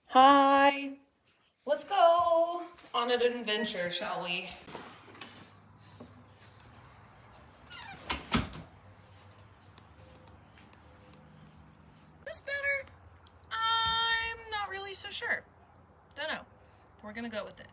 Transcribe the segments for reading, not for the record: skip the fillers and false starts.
Hi, let's go on an adventure, shall we? This better? I'm not really so sure. Don't know. We're gonna go with it.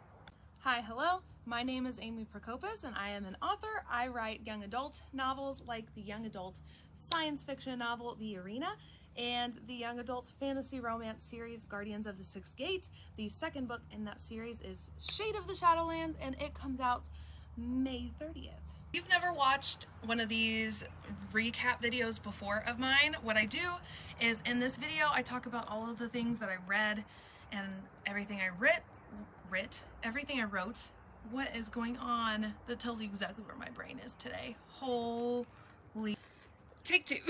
Hi, hello. My name is Amy Prokopis and I am an author. I write young adult novels like the young adult science fiction novel The Arena and the young adult fantasy romance series Guardians of the Sixth Gate. The second book in that series is Shade of the Shadowlands and it comes out May 30th. If you've never watched one of these recap videos before of mine, what I do is in this video I talk about all of the things that I read and everything I everything I wrote. What is going on? That tells you exactly where my brain is today. Holy. Take two.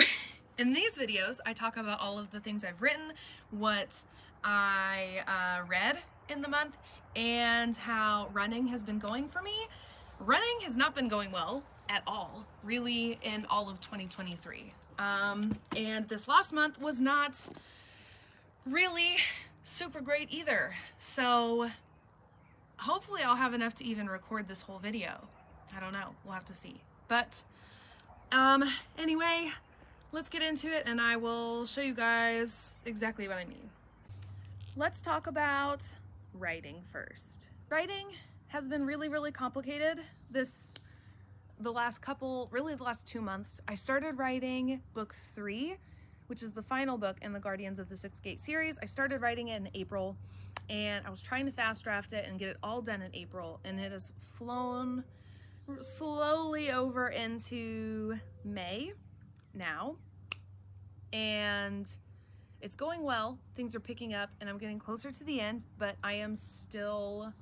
In these videos, I talk about all of the things I've written, what I read in the month, and how running has been going for me. Running has not been going well at all, really, in all of 2023. And this last month was not really super great either. So hopefully I'll have enough to even record this whole video. I don't know, we'll have to see. But anyway, let's get into it and I will show you guys exactly what I mean. Let's talk about writing first. Writing has been really complicated the last 2 months. I started writing book 3, which is the final book in the Guardians of the Sixth Gate series. I started writing it in April and I was trying to fast draft it and get it all done in April, and it has flown slowly over into May now, and it's going well. Things are picking up and I'm getting closer to the end, but I am still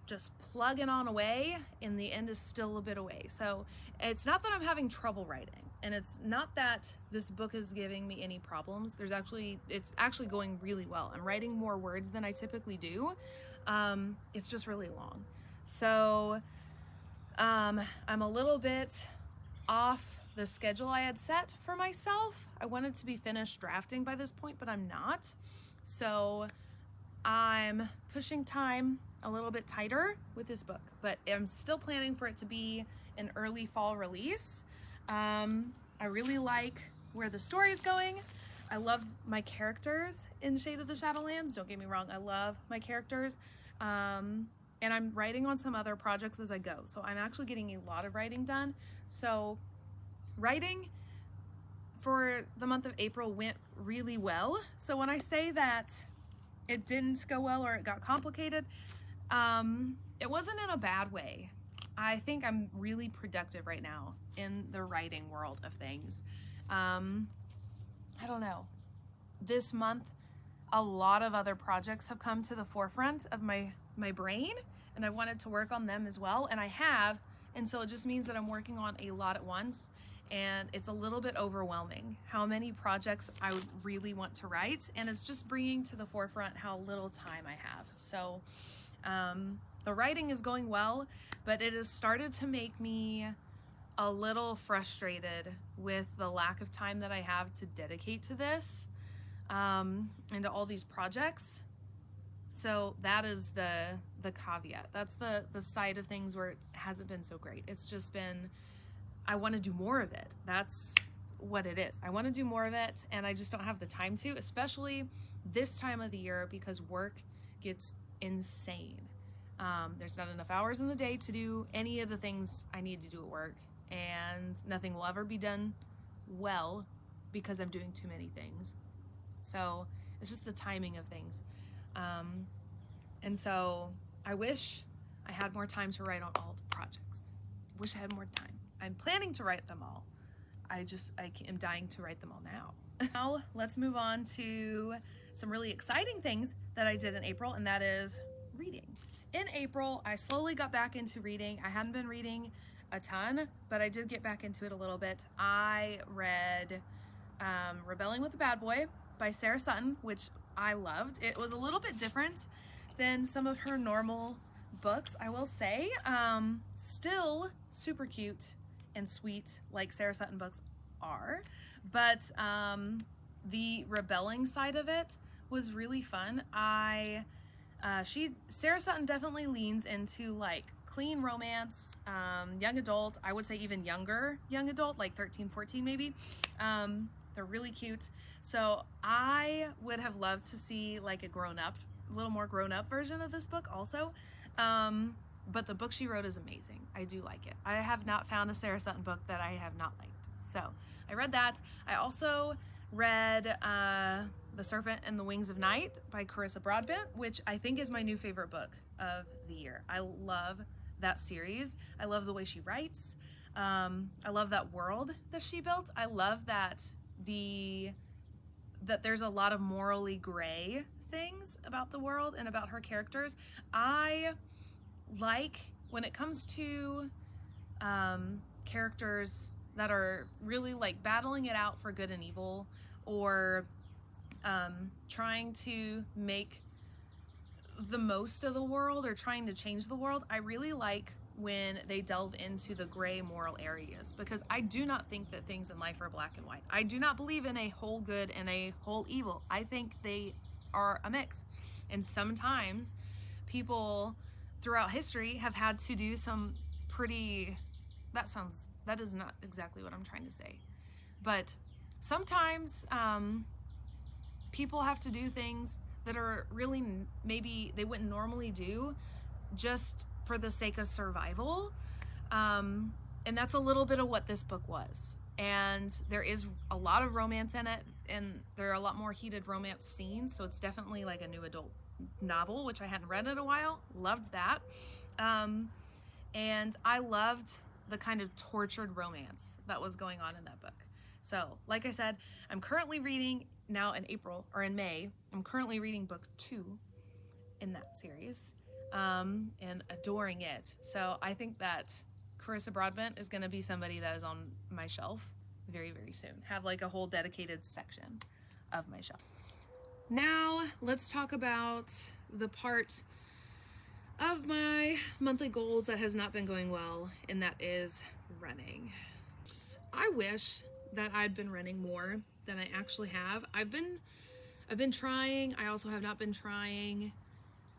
just plugging on away and the end is still a bit away. So it's not that I'm having trouble writing, and it's not that this book is giving me any problems. It's actually going really well. I'm writing more words than I typically do. It's just really long. So I'm a little bit off the schedule I had set for myself. I wanted to be finished drafting by this point, but I'm not. So I'm pushing time a little bit tighter with this book, but I'm still planning for it to be an early fall release. I really like where the story is going. I love my characters in Shade of the Shadowlands. Don't get me wrong, I love my characters. And I'm writing on some other projects as I go. So I'm actually getting a lot of writing done. So writing for the month of April went really well. So when I say that it didn't go well or it got complicated, it wasn't in a bad way. I think I'm really productive right now in the writing world of things. I don't know. This month, a lot of other projects have come to the forefront of my brain, and I wanted to work on them as well, and I have, and so it just means that I'm working on a lot at once, and it's a little bit overwhelming how many projects I would really want to write, and it's just bringing to the forefront how little time I have. So the writing is going well, but it has started to make me a little frustrated with the lack of time that I have to dedicate to this and to all these projects. So that is the caveat. That's the side of things where it hasn't been so great. It's just been, I want to do more of it. That's what it is. I want to do more of it, and I just don't have the time to, especially this time of the year, because work gets insane. There's not enough hours in the day to do any of the things I need to do at work, and nothing will ever be done well because I'm doing too many things. So it's just the timing of things. And so I wish I had more time to write on all the projects. Wish I had more time. I'm planning to write them all. I am dying to write them all now. Now let's move on to some really exciting things that I did in April, and that is reading. In April, I slowly got back into reading. I hadn't been reading a ton, but I did get back into it a little bit. I read Rebelling with a Bad Boy by Sarah Sutton, which I loved. It was a little bit different than some of her normal books, I will say. Still super cute and sweet like Sarah Sutton books are, but the rebelling side of it was really fun. Sarah Sutton definitely leans into like clean romance, young adult, I would say even younger young adult, like 13, 14 maybe. They're really cute. So I would have loved to see like a little more grown up version of this book also. But the book she wrote is amazing. I do like it. I have not found a Sarah Sutton book that I have not liked. So I read that. I also read The Serpent and the Wings of Night by Carissa Broadbent, which I think is my new favorite book of the year. I love that series. I love the way she writes. I love that world that she built. I love that there's a lot of morally gray things about the world and about her characters. I like when it comes to characters that are really like battling it out for good and evil, or trying to make the most of the world or trying to change the world. I really like when they delve into the gray moral areas, because I do not think that things in life are black and white. I do not believe in a whole good and a whole evil. I think they are a mix. And sometimes people throughout history have had to do some pretty, that is not exactly what I'm trying to say. But sometimes people have to do things that are really maybe they wouldn't normally do just for the sake of survival. And that's a little bit of what this book was. And there is a lot of romance in it, and there are a lot more heated romance scenes, so it's definitely like a new adult novel, which I hadn't read in a while. Loved that. And I loved the kind of tortured romance that was going on in that book. So, like I said, I'm currently reading now in May, I'm currently reading book 2 in that series, and adoring it. So I think that Carissa Broadbent is going to be somebody that is on my shelf very, very soon. Have like a whole dedicated section of my shelf. Now let's talk about the part of my monthly goals that has not been going well, and that is running. I wish that I'd been running more than I actually have. I've been trying. I also have not been trying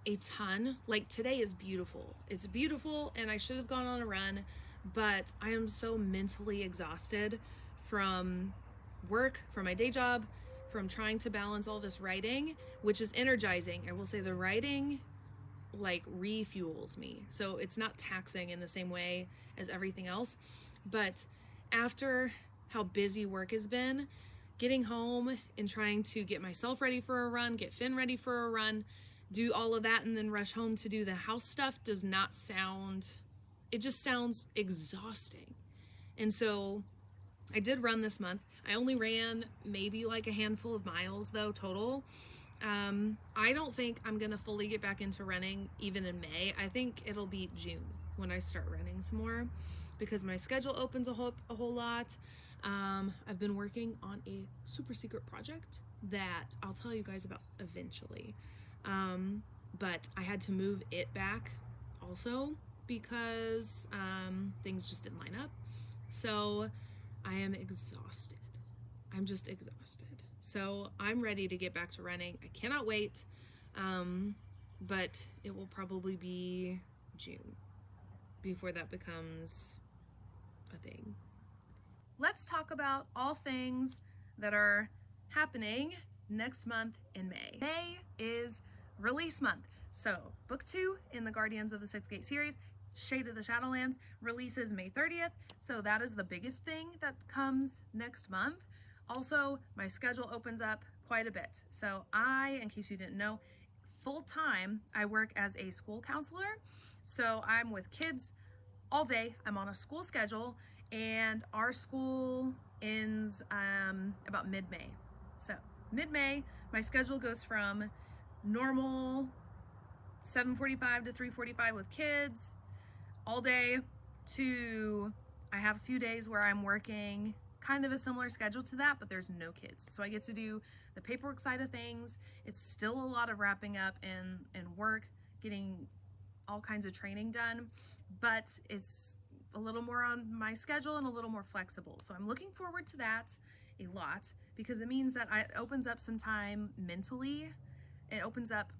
a ton. Like today is beautiful. It's beautiful and I should have gone on a run, but I am so mentally exhausted from work, from my day job, from trying to balance all this writing, which is energizing. I will say the writing like refuels me. So it's not taxing in the same way as everything else. But after how busy work has been, getting home and trying to get myself ready for a run, get Finn ready for a run, do all of that, and then rush home to do the house stuff it just sounds exhausting. And so I did run this month. I only ran maybe like a handful of miles though total. I don't think I'm gonna fully get back into running even in May. I think it'll be June when I start running some more, because my schedule opens a whole lot. I've been working on a super secret project that I'll tell you guys about eventually. But I had to move it back also because things just didn't line up. So I am exhausted. I'm just exhausted. So I'm ready to get back to running. I cannot wait. But it will probably be June before that becomes a thing. Let's talk about all things that are happening next month in May. May is release month. So book 2 in the Guardians of the Six Gate series, Shade of the Shadowlands, releases May 30th. So that is the biggest thing that comes next month. Also, my schedule opens up quite a bit. So in case you didn't know, full time, I work as a school counselor. So I'm with kids all day. I'm on a school schedule, and our school ends about mid-May. So mid-May, my schedule goes from normal 7:45 to 3:45 with kids all day to I have a few days where I'm working kind of a similar schedule to that, but there's no kids. So I get to do the paperwork side of things. It's still a lot of wrapping up and work, getting all kinds of training done, but it's a little more on my schedule and a little more flexible. So I'm looking forward to that. a lot because it means that it opens up some time mentally. It opens up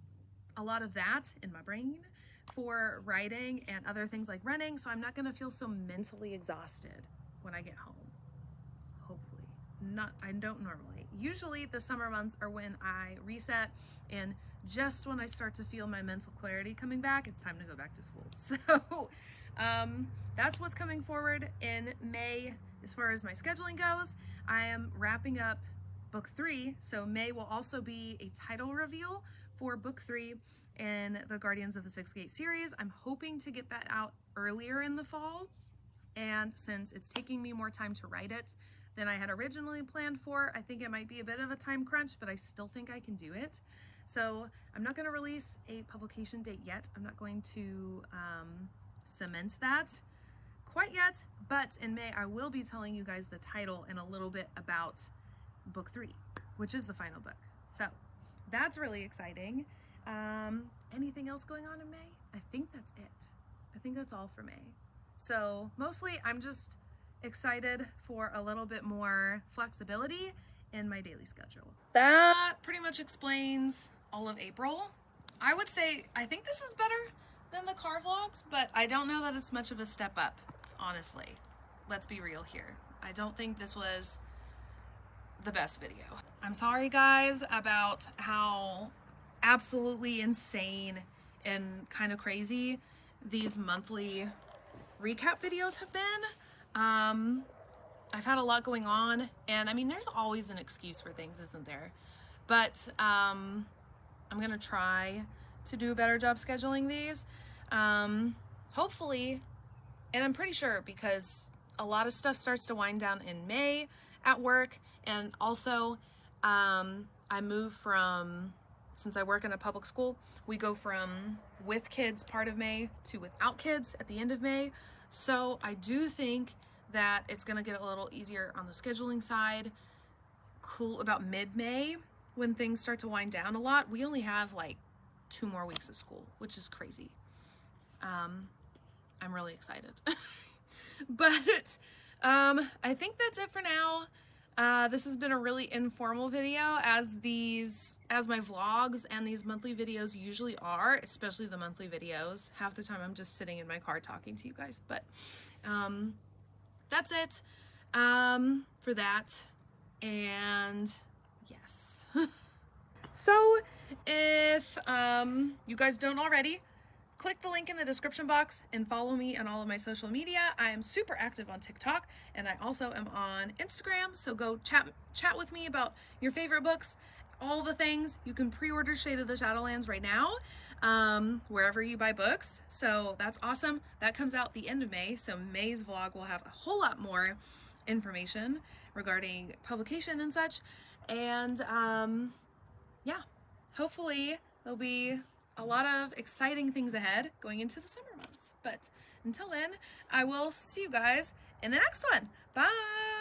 a lot of that in my brain for writing and other things like running, so I'm not gonna feel so mentally exhausted when I get home. Hopefully. I don't normally. Usually the summer months are when I reset, and just when I start to feel my mental clarity coming back, it's time to go back to school. So that's what's coming forward in May as far as my scheduling goes. I am wrapping up book 3, so May will also be a title reveal for book 3 in the Guardians of the Sixth Gate series. I'm hoping to get that out earlier in the fall, and since it's taking me more time to write it than I had originally planned for, I think it might be a bit of a time crunch, but I still think I can do it. So I'm not going to release a publication date yet. I'm not going to cement that quite yet, but in May I will be telling you guys the title and a little bit about book 3, which is the final book. So that's really exciting. Anything else going on in May? I think that's it. I think that's all for May. So mostly I'm just excited for a little bit more flexibility in my daily schedule. That pretty much explains all of April. I would say I think this is better than the car vlogs, but I don't know that it's much of a step up, honestly. Let's be real here. I don't think this was the best video. I'm sorry guys about how absolutely insane and kind of crazy these monthly recap videos have been. I've had a lot going on, and I mean there's always an excuse for things, isn't there? But I'm gonna try to do a better job scheduling these, hopefully, and I'm pretty sure because a lot of stuff starts to wind down in May at work, and also I move from, since I work in a public school, we go from with kids part of May to without kids at the end of May. So I do think that it's gonna get a little easier on the scheduling side. Cool, about mid-May when things start to wind down a lot. We only have like 2 more weeks of school, which is crazy. I'm really excited. But I think that's it for now. This has been a really informal video, as my vlogs and these monthly videos usually are, especially the monthly videos. Half the time I'm just sitting in my car talking to you guys, but that's it for that. And yes. So if you guys don't already, click the link in the description box and follow me on all of my social media. I am super active on TikTok, and I also am on Instagram, so go chat with me about your favorite books, all the things. You can pre-order Shade of the Shadowlands right now, wherever you buy books, so that's awesome. That comes out the end of May, so May's vlog will have a whole lot more information regarding publication and such, and yeah, hopefully there'll be a lot of exciting things ahead going into the summer months. But until then, I will see you guys in the next one. Bye!